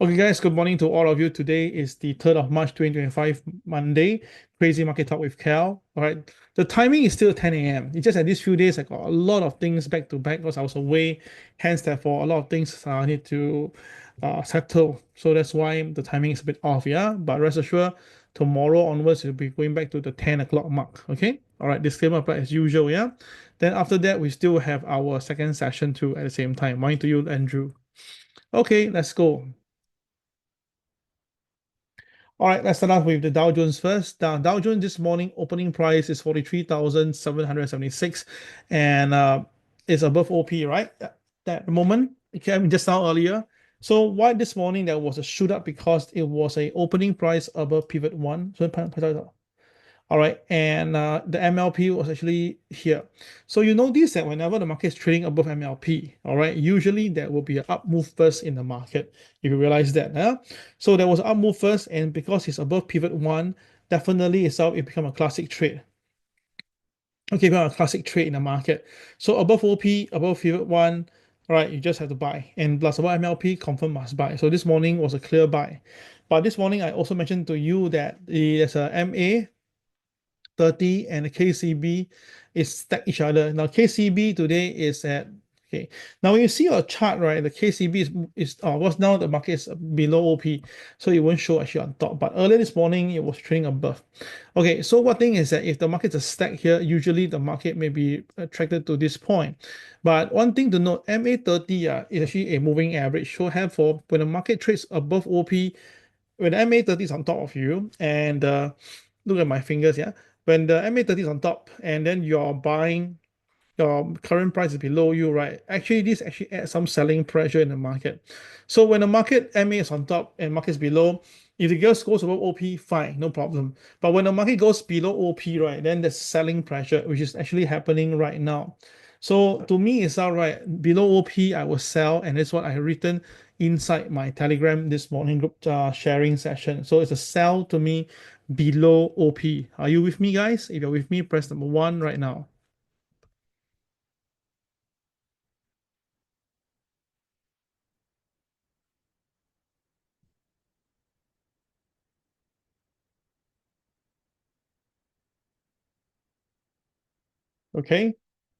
Okay, guys, good morning to all of you. Today is the 3rd of March 2025, Monday. Crazy Market Talk with Kel. All right. The timing is still 10 a.m. It's just that these few days I got a lot of things back to back because I was away. Hence, therefore, a lot of things I need to settle. So that's why the timing is a bit off. Yeah. But rest assured, tomorrow onwards, we'll be going back to the 10 o'clock mark. Okay. All right. Disclaimer applied as usual. Yeah. Then after that, we still have our second session too at the same time. Morning to you, Andrew. Okay, let's go. All right, let's start off with the Dow Jones first. Dow Jones this morning opening price is 43,776 and it's above OP, right? At the moment, okay, I mean just now earlier. So why this morning there was a shoot up because it was a opening price above pivot one. So all right, and the MLP was actually here. So you notice that whenever the market is trading above MLP, all right, usually there will be an up move first in the market. If you realize that, so there was an up move first, and because it's above pivot one, definitely itself it become a classic trade. Okay, become a classic trade in the market. So above OP, above pivot one, all right, you just have to buy, and plus above MLP, confirm must buy. So this morning was a clear buy, but this morning I also mentioned to you that there's a MA 30 and the KCB is stack each other. Now KCB today is at okay. Now when you see your chart, right, the KCB is what's now the market is below OP, so it won't show actually on top. But earlier this morning it was trading above. Okay, so what thing is that if the market's a stack here, usually the market may be attracted to this point. But one thing to note, MA30 is actually a moving average. So therefore, when the market trades above OP, when the MA30 is on top of you, and look at my fingers, yeah. When the MA30 is on top, and then you're buying, your current price is below you, right? Actually, this actually adds some selling pressure in the market. So when the market MA is on top and market is below, if the goes above OP, fine, no problem. But when the market goes below OP, right, then there's selling pressure, which is actually happening right now. So to me, it's all right. Below OP, I will sell, and that's what I written inside my Telegram this morning group sharing session. So it's a sell to me below OP. Are you with me, guys? If you're with me, press number one right now. Okay.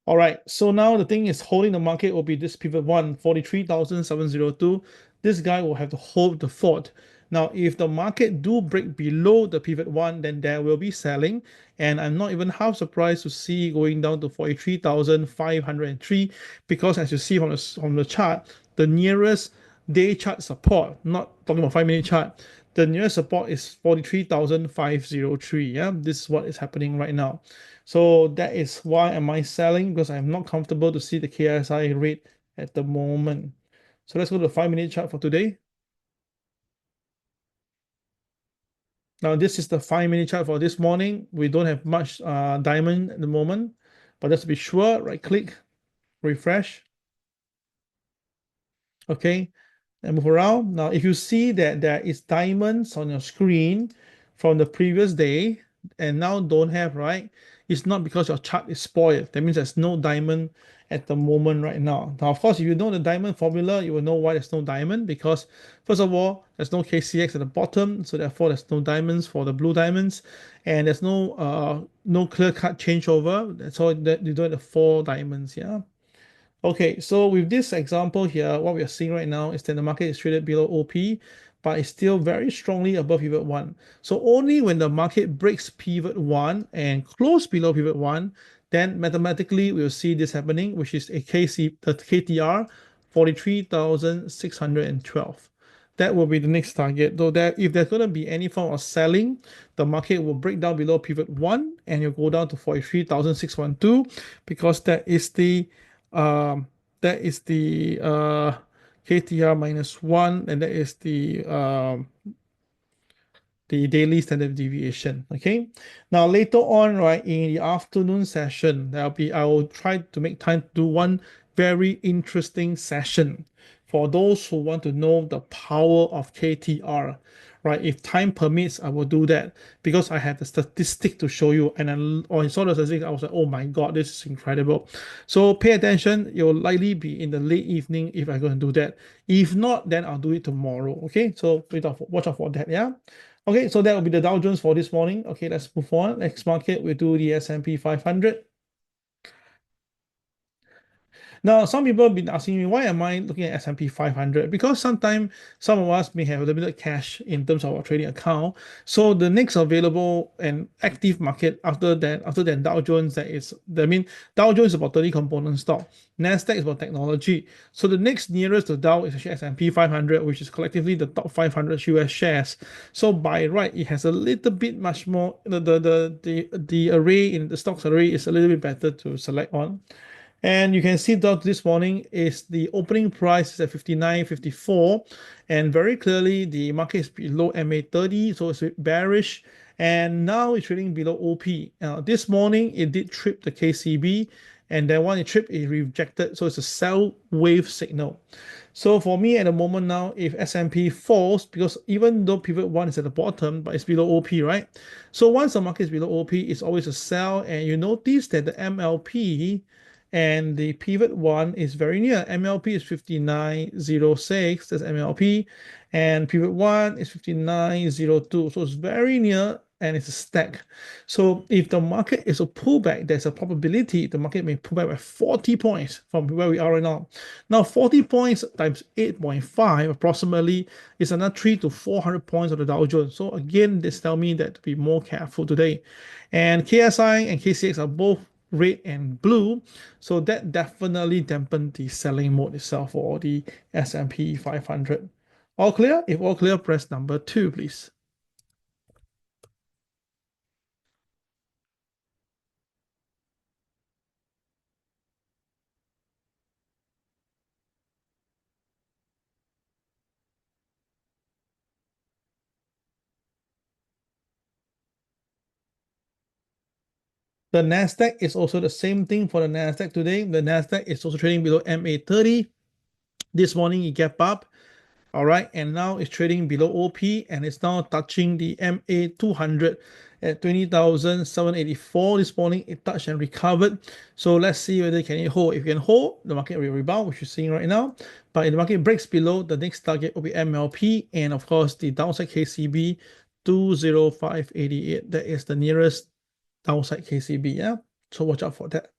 All right. So now the thing is holding the market will be this pivot one, 43,702. This guy will have to hold the fort. Now, if the market do break below the pivot one, then there will be selling. And I'm not even half surprised to see going down to 43,503 because as you see from the chart, the nearest day chart support, not talking about 5 minute chart, the nearest support is 43,503. Yeah, this is what is happening right now. So that is why am I selling because I'm not comfortable to see the KSI rate at the moment. So let's go to the 5 minute chart for today. Now this is the 5 minute chart for this morning. We don't have much diamond at the moment, but just to be sure, right click, refresh. Okay, and move around. Now, if you see that there is diamonds on your screen from the previous day and now don't have, right? It's not because your chart is spoiled. That means there's no diamond at the moment right now. Now, of course, if you know the diamond formula, you will know why there's no diamond because, first of all, there's no KCX at the bottom, so therefore there's no diamonds for the blue diamonds, and there's no clear-cut changeover. That's all that you don't have the four diamonds, yeah. Okay, so with this example here, what we are seeing right now is that the market is traded below OP, but it's still very strongly above pivot one. So only when the market breaks pivot one and close below pivot one, then mathematically we'll see this happening, which is the KTR 43,612. That will be the next target. Though that if there's going to be any form of selling, the market will break down below pivot one and you'll go down to 43,612 because um, that is the KTR minus one, and that is the daily standard deviation. Okay. Now later on, right, in the afternoon session, I will try to make time to do one very interesting session for those who want to know the power of KTR, right? If time permits, I will do that because I have the statistic to show you. And then when I saw the statistic, I was like, oh my God, this is incredible. So pay attention. It will likely be in the late evening if I'm going to do that. If not, then I'll do it tomorrow. Okay, so watch out for that. Yeah. Okay, so that will be the Dow Jones for this morning. Okay, let's move on. Next market, we do the S&P 500. Now, some people have been asking me, why am I looking at S&P 500? Because sometimes some of us may have limited cash in terms of our trading account. So the next available and active market after that Dow Jones, Dow Jones is about 30 component stock. Nasdaq is about technology. So the next nearest to Dow is actually S&P 500, which is collectively the top 500 US shares. So by right, it has a little bit much more. The array in the stocks array is a little bit better to select on. And you can see that this morning is the opening price is at 59.54, and very clearly the market is below MA30, so it's a bit bearish. And now it's trading below OP. Now this morning it did trip the KCB, and then when it tripped, it rejected. So it's a sell wave signal. So for me at the moment now, if S&P falls, because even though pivot one is at the bottom, but it's below OP, right? So once the market is below OP, it's always a sell, and you notice that the MLP and the pivot one is very near. MLP is 59.06, that's MLP, and pivot one is 59.02. So it's very near and it's a stack. So if the market is a pullback, there's a probability the market may pull back by 40 points from where we are right now. Now 40 points times 8.5 approximately is another 300 to 400 points of the Dow Jones. So again, this tells me that to be more careful today. And KSI and KCX are both red and blue, so that definitely dampened the selling mode itself for the S&P 500. All clear? If all clear, press number 2, please. The Nasdaq is also the same thing for the Nasdaq today. The Nasdaq is also trading below MA30. This morning it gap up. All right, and now it's trading below OP and it's now touching the MA 200 at 20,784 this morning. It touched and recovered. So let's see whether it can hold. If it can hold, the market will rebound, which you're seeing right now. But if the market breaks below, the next target will be MLP and of course the downside KCB 20588. That is the nearest downside KCB. Yeah, so watch out for that.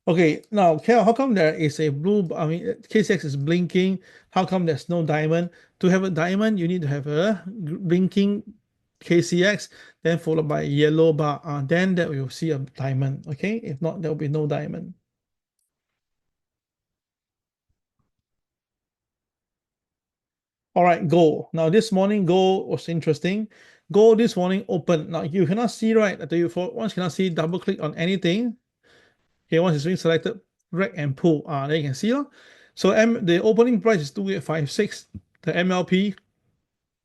Okay, now, Kel, how come there is a KCX is blinking? How come there's no diamond? To have a diamond, you need to have a blinking KCX, then followed by a yellow bar. Then that we will see a diamond. Okay, if not, there will be no diamond. All right, gold. Now, this morning, gold was interesting. Gold this morning opened. Now, you cannot see, right? I tell you, for once you cannot see, double click on anything. Okay, once it's been selected, drag and pull. There you can see. So the opening price is 2856. The MLP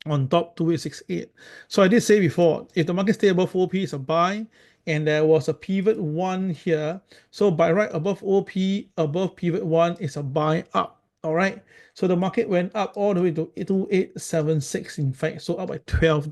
on top 2868. So I did say before, if the market stay above OP, it's a buy, and there was a pivot one here. So by right above OP, above pivot one is a buy up. All right. So the market went up all the way to 2876, in fact, so up by $12.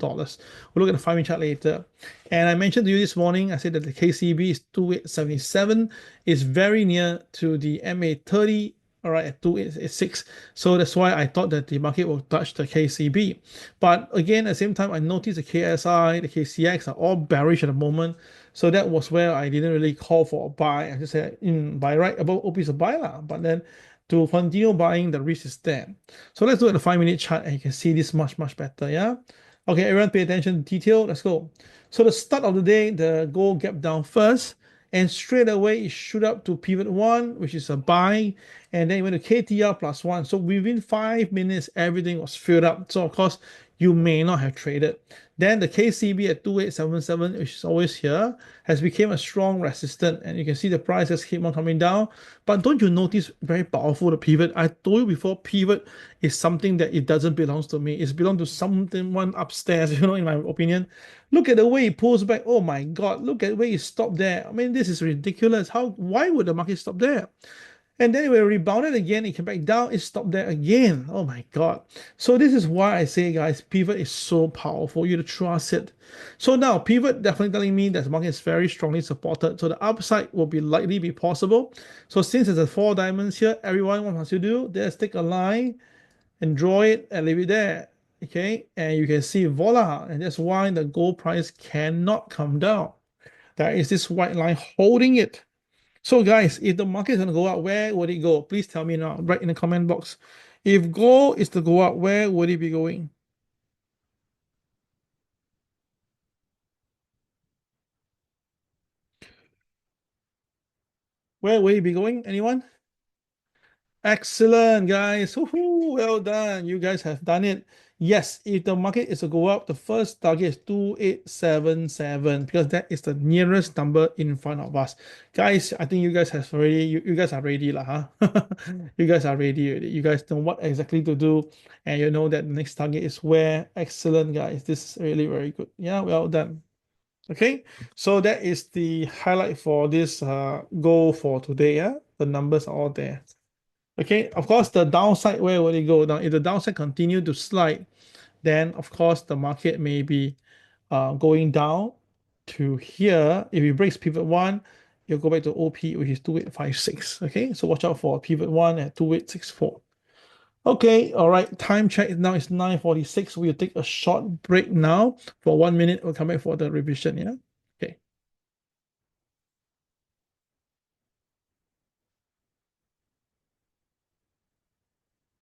We'll look at the 5-minute chart later. And I mentioned to you this morning, I said that the KCB is 2877, is very near to the MA30, all right, at 2886. So that's why I thought that the market will touch the KCB. But again, at the same time, I noticed the KSI, the KCX are all bearish at the moment. So that was where I didn't really call for a buy. I just said, buy right above OP is a buy lah. But then to continue buying, the risk is there. So let's look at the 5-minute chart and you can see this much better. Yeah. Okay, everyone pay attention to detail. Let's go. So the start of the day, the gold gap down first, and straight away it shoot up to pivot one, which is a buy, and then it went to KTR plus one. So within 5 minutes, everything was filled up. So of course, you may not have traded. Then the KCB at 2877, which is always here, has become a strong resistance, and you can see the price has keep on coming down. But don't you notice very powerful the pivot? I told you before, pivot is something that it doesn't belong to me. It's belong to someone upstairs, in my opinion. Look at the way it pulls back. Oh my God, look at the way it stopped there. I mean, this is ridiculous. Why would the market stop there? And then it rebounded again, it came back down, it stopped there again. Oh my God. So this is why I say, guys, pivot is so powerful. You to trust it. So now pivot definitely telling me that the market is very strongly supported. So the upside will be likely be possible. So since there's a four diamonds here, everyone, what must you do? Just take a line and draw it and leave it there. Okay, and you can see voila, and that's why the gold price cannot come down. There is this white line holding it. So guys, if the market is going to go up, where would it go? Please tell me now, right in the comment box. If gold is to go up, where would it be going? Where would it be going? Anyone? Excellent, guys. Woohoo, well done. You guys have done it. Yes, if the market is to go up, the first target is 2877 because that is the nearest number in front of us. Guys, I think you guys have already you guys are ready lah, huh? You guys are ready already. You guys know what exactly to do, and you know that the next target is where. Excellent, guys. This is really very good. Yeah, well done. Okay, so that is the highlight for this goal for today. Yeah, the numbers are all there. Okay, of course, the downside, where will it go? Now, if the downside continue to slide, then of course the market may be going down to here. If it breaks pivot one, you'll go back to OP, which is 2856. Okay, so watch out for pivot one at 2864. Okay, all right, time check now is 9:46. We'll take a short break now for 1 minute. We'll come back for the revision. Yeah.